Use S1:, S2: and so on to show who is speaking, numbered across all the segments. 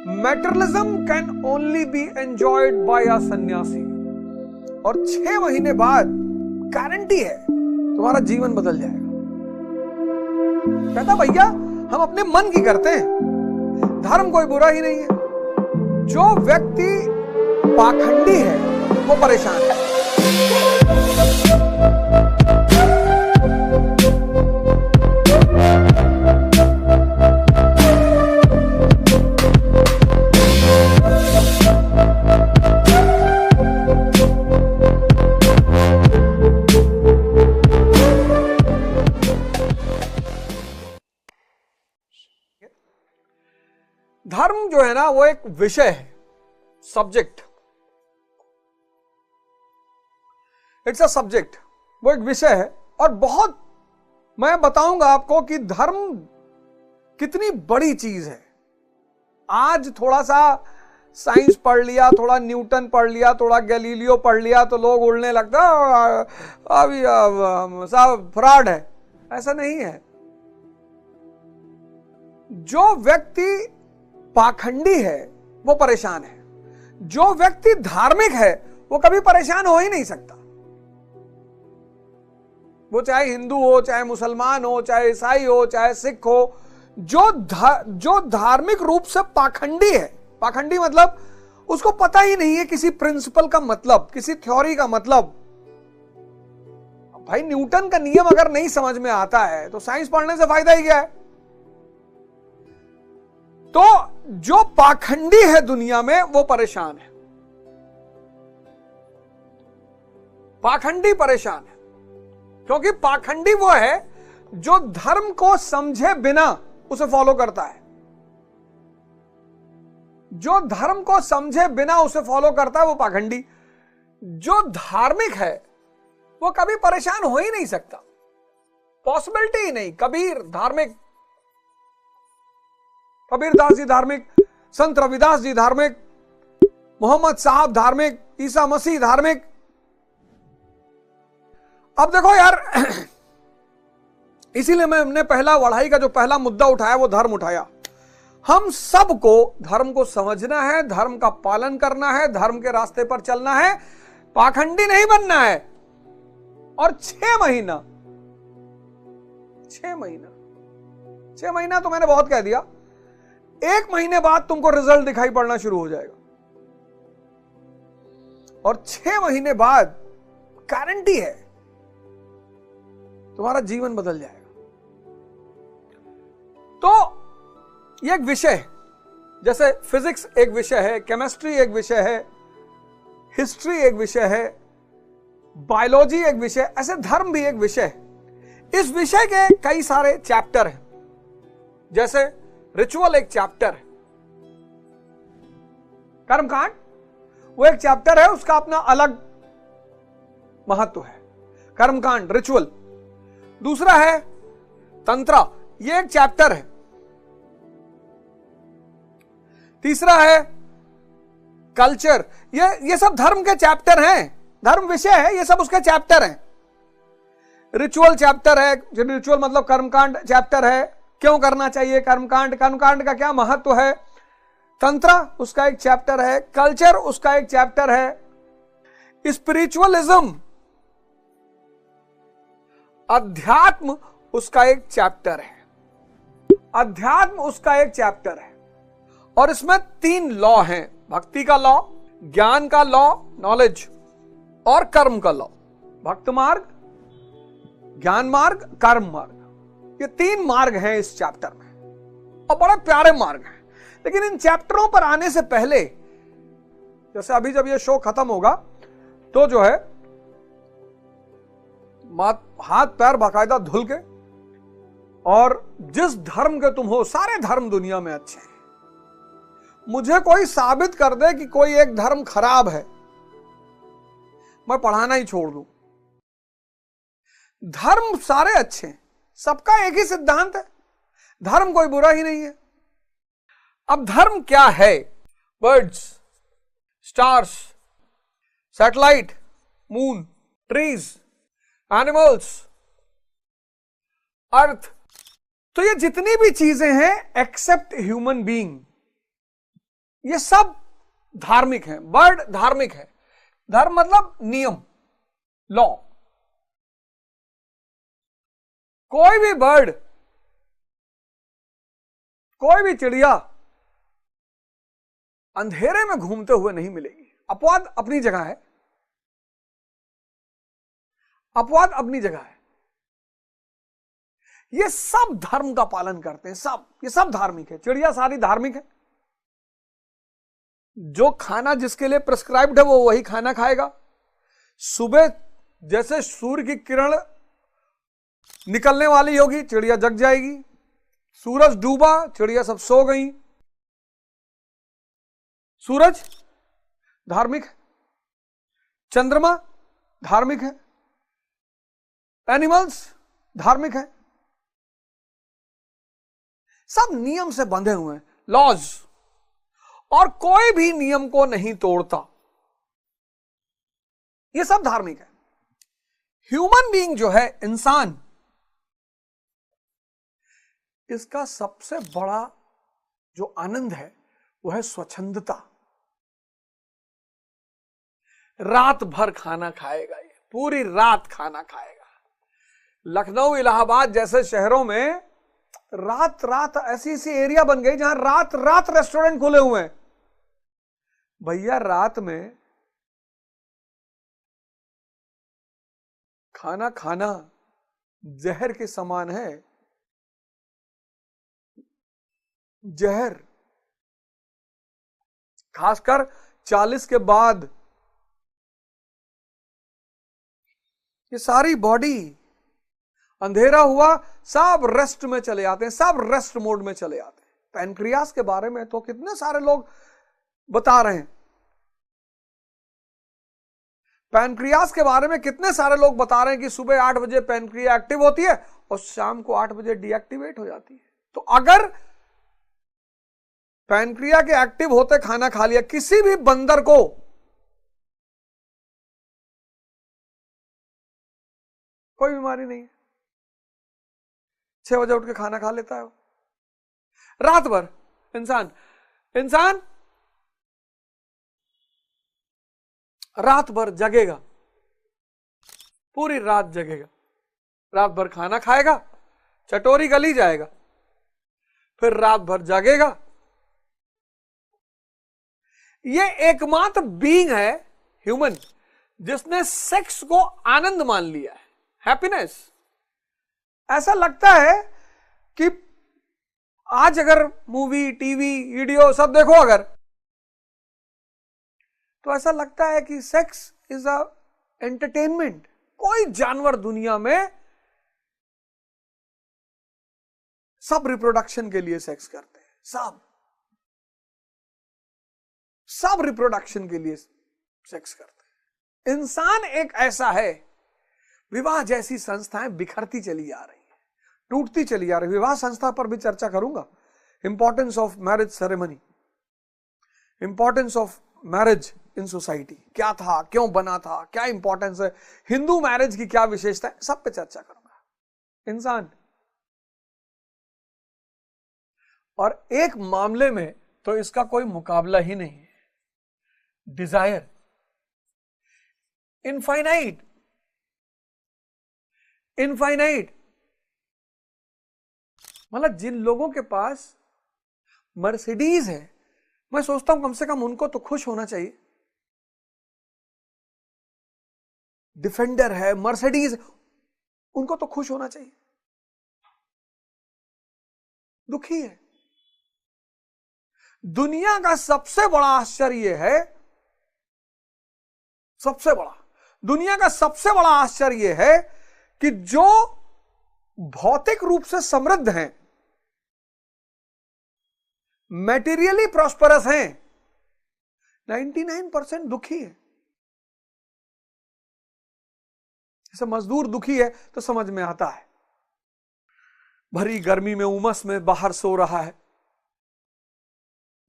S1: Materialism can only be enjoyed by a sannyasi. और 6 महीने बाद गारंटी है तुम्हारा जीवन बदल जाएगा। कहता भैया हम अपने मन की करते हैं, धर्म कोई बुरा ही नहीं है। जो व्यक्ति पाखंडी है वो परेशान है। धर्म जो है ना वो एक विषय है, सब्जेक्ट। इट्स अ सब्जेक्ट, वो एक विषय है। और बहुत मैं बताऊंगा आपको कि धर्म कितनी बड़ी चीज है। आज थोड़ा सा साइंस पढ़ लिया, थोड़ा न्यूटन पढ़ लिया, थोड़ा गैलीलियो पढ़ लिया तो लोग उड़ने लगता अभी सब फ्रॉड है। ऐसा नहीं है। जो व्यक्ति पाखंडी है वो परेशान है। जो व्यक्ति धार्मिक है वो कभी परेशान हो ही नहीं सकता। वो चाहे हिंदू हो, चाहे मुसलमान हो, चाहे ईसाई हो, चाहे सिख हो। जो धार्मिक रूप से पाखंडी है, पाखंडी मतलब उसको पता ही नहीं है किसी प्रिंसिपल का मतलब, किसी थ्योरी का मतलब। भाई न्यूटन का नियम अगर नहीं समझ में आता है तो साइंस पढ़ने से फायदा ही क्या है। तो जो पाखंडी है दुनिया में वो परेशान है। पाखंडी परेशान है क्योंकि पाखंडी वो है जो धर्म को समझे बिना उसे फॉलो करता है। जो धर्म को समझे बिना उसे फॉलो करता है वो पाखंडी। जो धार्मिक है वो कभी परेशान हो ही नहीं सकता, पॉसिबिलिटी ही नहीं। कबीर धार्मिक, कबीरदास जी धार्मिक, संत रविदास जी धार्मिक, मोहम्मद साहब धार्मिक, ईसा मसीह धार्मिक। अब देखो यार, इसीलिए मैंने पहला वढ़ाई का जो पहला मुद्दा उठाया वो धर्म उठाया। हम सबको धर्म को समझना है, धर्म का पालन करना है, धर्म के रास्ते पर चलना है, पाखंडी नहीं बनना है। और 6 महीना 6 महीना तो मैंने बहुत कह दिया। 1 महीने बाद तुमको रिजल्ट दिखाई पड़ना शुरू हो जाएगा। और 6 महीने बाद गारंटी है तुम्हारा जीवन बदल जाएगा। तो ये एक विषय है, जैसे फिजिक्स एक विषय है, केमिस्ट्री एक विषय है, हिस्ट्री एक विषय है, बायोलॉजी एक विषय, ऐसे धर्म भी एक विषय है। इस विषय के कई सारे चैप्टर हैं। जैसे रिचुअल एक चैप्टर है, कर्मकांड वो एक चैप्टर है, उसका अपना अलग महत्व है। कर्मकांड, रिचुअल। दूसरा है तंत्रा, ये एक चैप्टर है। तीसरा है कल्चर। ये सब धर्म के चैप्टर हैं, धर्म विषय है, ये सब उसके चैप्टर हैं। रिचुअल चैप्टर है, रिचुअल मतलब कर्मकांड चैप्टर है, क्यों करना चाहिए कर्मकांड, कर्मकांड का क्या महत्व है। तंत्र उसका एक चैप्टर है, कल्चर उसका एक चैप्टर है, स्पिरिचुअलिज्म अध्यात्म उसका एक चैप्टर है, अध्यात्म उसका एक चैप्टर है। और इसमें 3 लॉ हैं, भक्ति का लॉ, ज्ञान का लॉ, नॉलेज, और कर्म का लॉ। भक्त मार्ग, ज्ञान मार्ग, कर्म मार्ग। ये 3 मार्ग हैं इस चैप्टर में और बड़े प्यारे मार्ग हैं। लेकिन इन चैप्टरों पर आने से पहले, जैसे अभी जब ये शो खत्म होगा तो जो है हाथ पैर बाकायदा धुल के, और जिस धर्म के तुम हो, सारे धर्म दुनिया में अच्छे हैं, मुझे कोई साबित कर दे कि कोई एक धर्म खराब है, मैं पढ़ाना ही छोड़ दूं। धर्म सारे अच्छे हैं, सबका एक ही सिद्धांत है, धर्म कोई बुरा ही नहीं है। अब धर्म क्या है? Birds, stars, satellite, moon, trees, animals, earth. तो ये जितनी भी चीजें हैं एक्सेप्ट ह्यूमन बीइंग, ये सब धार्मिक हैं। बर्ड धार्मिक है। धर्म मतलब नियम, लॉ। कोई भी बर्ड, कोई भी चिड़िया अंधेरे में घूमते हुए नहीं मिलेगी। अपवाद अपनी जगह है, अपवाद अपनी जगह है। ये सब धर्म का पालन करते हैं, सब, ये सब धार्मिक है। चिड़िया सारी धार्मिक है। जो खाना जिसके लिए प्रिस्क्राइब्ड है वो वही खाना खाएगा। सुबह जैसे सूर्य की किरण निकलने वाली होगी, चिड़िया जग जाएगी। सूरज डूबा, चिड़िया सब सो गई। सूरज धार्मिक है, चंद्रमा धार्मिक है, एनिमल्स धार्मिक है। सब नियम से बंधे हुए हैं, लॉज, और कोई भी नियम को नहीं तोड़ता। ये सब धार्मिक है। ह्यूमन बीइंग जो है, इंसान, इसका सबसे बड़ा जो आनंद है वो है स्वच्छंदता। रात भर खाना खाएगा, ये पूरी रात खाना खाएगा। लखनऊ, इलाहाबाद जैसे शहरों में रात रात ऐसी ऐसी एरिया बन गई जहां रात रात रेस्टोरेंट खुले हुए हैं। भैया रात में खाना खाना जहर के समान है, जहर। खासकर 40 के बाद ये सारी बॉडी, अंधेरा हुआ, सब रेस्ट में चले आते हैं, सब रेस्ट मोड में चले आते हैं। पैनक्रियास के बारे में तो कितने सारे लोग बता रहे हैं, पैनक्रियास के बारे में कितने सारे लोग बता रहे हैं कि सुबह 8 बजे पैनक्रिया एक्टिव होती है और शाम को 8 बजे डीएक्टिवेट हो जाती है। तो अगर पैनक्रिया के एक्टिव होते खाना खा लिया, किसी भी बंदर को कोई बीमारी नहीं है, 6 बजे उठ के खाना खा लेता है वो। रात भर इंसान रात भर जगेगा, पूरी रात जगेगा, रात भर खाना खाएगा, चटोरी गली जाएगा, फिर रात भर जगेगा। ये एकमात्र बीइंग है ह्यूमन जिसने सेक्स को आनंद मान लिया है, हैप्पीनेस। ऐसा लगता है कि आज अगर मूवी, टीवी, वीडियो सब देखो अगर, तो ऐसा लगता है कि सेक्स इज अ एंटरटेनमेंट। कोई जानवर दुनिया में सब रिप्रोडक्शन के लिए सेक्स करते हैं, सब रिप्रोडक्शन के लिए सेक्स करते हैं। इंसान एक ऐसा है, विवाह जैसी संस्थाएं बिखरती चली जा रही है, टूटती चली जा रही है। विवाह संस्था पर भी चर्चा करूंगा, importance of marriage ceremony, importance of marriage in society, क्या था, क्यों बना था, क्या इंपॉर्टेंस है, हिंदू मैरिज की क्या विशेषता है, सब पे चर्चा करूंगा। इंसान, और एक मामले में तो इसका कोई मुकाबला ही नहीं है, डिजायर, इनफाइनाइट मतलब जिन लोगों के पास मर्सिडीज है, मैं सोचता हूं कम से कम उनको तो खुश होना चाहिए। डिफेंडर है, मर्सिडीज, उनको तो खुश होना चाहिए, दुखी है। दुनिया का सबसे बड़ा आश्चर्य है, दुनिया का सबसे बड़ा आश्चर्य है कि जो भौतिक रूप से समृद्ध हैं, मैटेरियली प्रॉस्परस हैं, 99% दुखी है। जैसे मजदूर दुखी है तो समझ में आता है, भरी गर्मी में उमस में बाहर सो रहा है,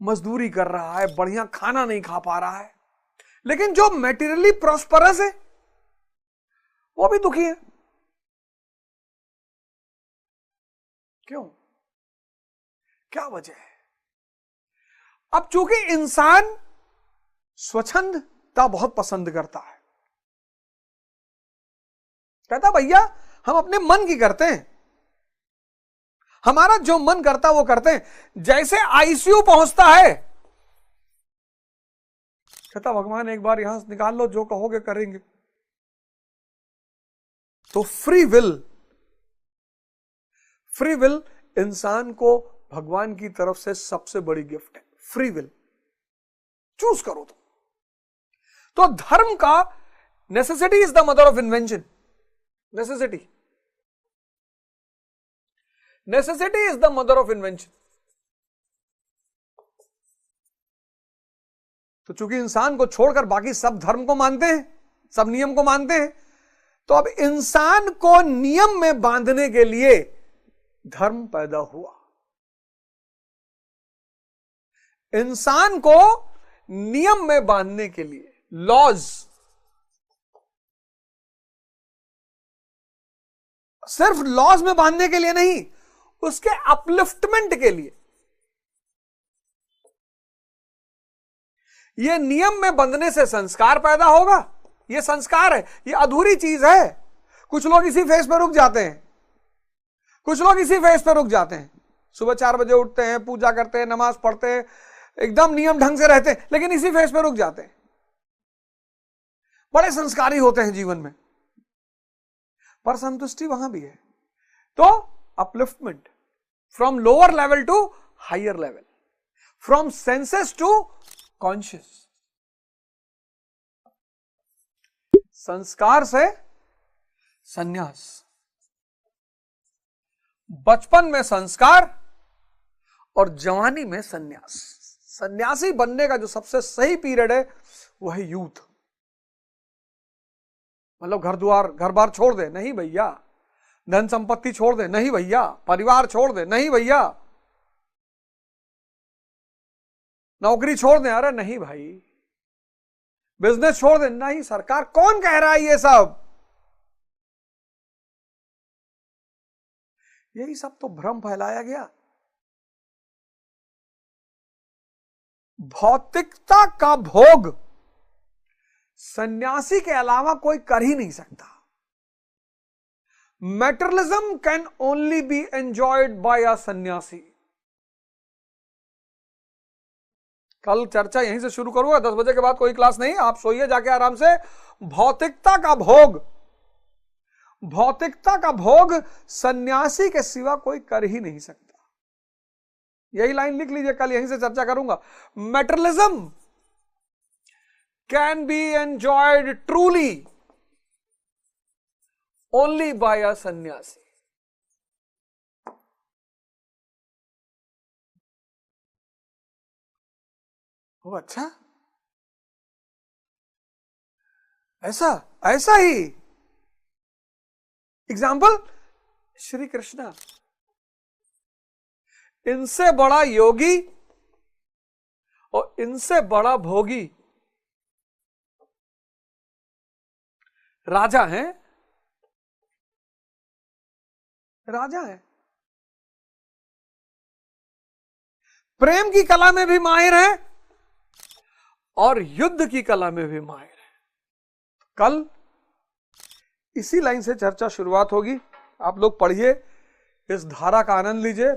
S1: मजदूरी कर रहा है, बढ़िया खाना नहीं खा पा रहा है। लेकिन जो मैटेरियली प्रॉस्परस है वो भी दुखी है। क्यों? क्या वजह है? अब चूंकि इंसान स्वच्छंदता बहुत पसंद करता है, कहता भैया हम अपने मन की करते हैं, हमारा जो मन करता वो करते हैं। जैसे आईसीयू पहुंचता है, कहता भगवान एक बार यहां से निकाल लो, जो कहोगे करेंगे। तो फ्री विल इंसान को भगवान की तरफ से सबसे बड़ी गिफ्ट है। फ्री विल चूज करो तुम। तो धर्म का necessity is the mother of invention. Necessity is the mother of invention. तो चूंकि इंसान को छोड़कर बाकी सब धर्म को मानते हैं, सब नियम को मानते हैं, तो अब इंसान को नियम में बांधने के लिए धर्म पैदा हुआ। इंसान को नियम में बांधने के लिए, लॉज, सिर्फ लॉज में बांधने के लिए नहीं, उसके अपलिफ्टमेंट के लिए। यह नियम में बंधने से संस्कार पैदा होगा। यह संस्कार है, यह अधूरी चीज है। कुछ लोग इसी फेज पे रुक जाते हैं, सुबह 4 बजे उठते हैं, पूजा करते हैं, नमाज पढ़ते हैं, एकदम नियम ढंग से रहते हैं, लेकिन इसी फेज पे रुक जाते हैं। बड़े संस्कारी होते हैं जीवन में, पर संतुष्टि वहां भी है। तो upliftment from lower level to higher level, from senses to conscious. संस्कार से संन्यास, बचपन में संस्कार और जवानी में संन्यास। सन्यासी बनने का जो सबसे सही पीरियड है वो है यूथ। मतलब घर बार छोड़ दे, नहीं भैया। धन संपत्ति छोड़ दे, नहीं भैया। परिवार छोड़ दे, नहीं भैया। नौकरी छोड़ दे, अरे नहीं भाई। बिजनेस छोड़ दे, नहीं। सरकार कौन कह रहा है ये सब? यही सब तो भ्रम फैलाया गया। भौतिकता का भोग सन्यासी के अलावा कोई कर ही नहीं सकता। Materialism can only be enjoyed by a sannyasi. कल चर्चा यहीं से शुरू करूंगा, 10 बजे के बाद कोई क्लास नहीं। आप सोइए जाके आराम से। भौतिकता का भोग सन्यासी के सिवा कोई कर ही नहीं सकता। यही लाइन लिख लीजिए, कल यहीं से चर्चा करूंगा। Materialism can be enjoyed truly only by a sannyasi. ओ अच्छा, ऐसा ही। एग्जाम्पल, श्री कृष्ण। इनसे बड़ा योगी और इनसे बड़ा भोगी राजा हैं। प्रेम की कला में भी माहिर हैं और युद्ध की कला में भी माहिर हैं। कल इसी लाइन से चर्चा शुरुआत होगी। आप लोग पढ़िए, इस धारा का आनंद लीजिए।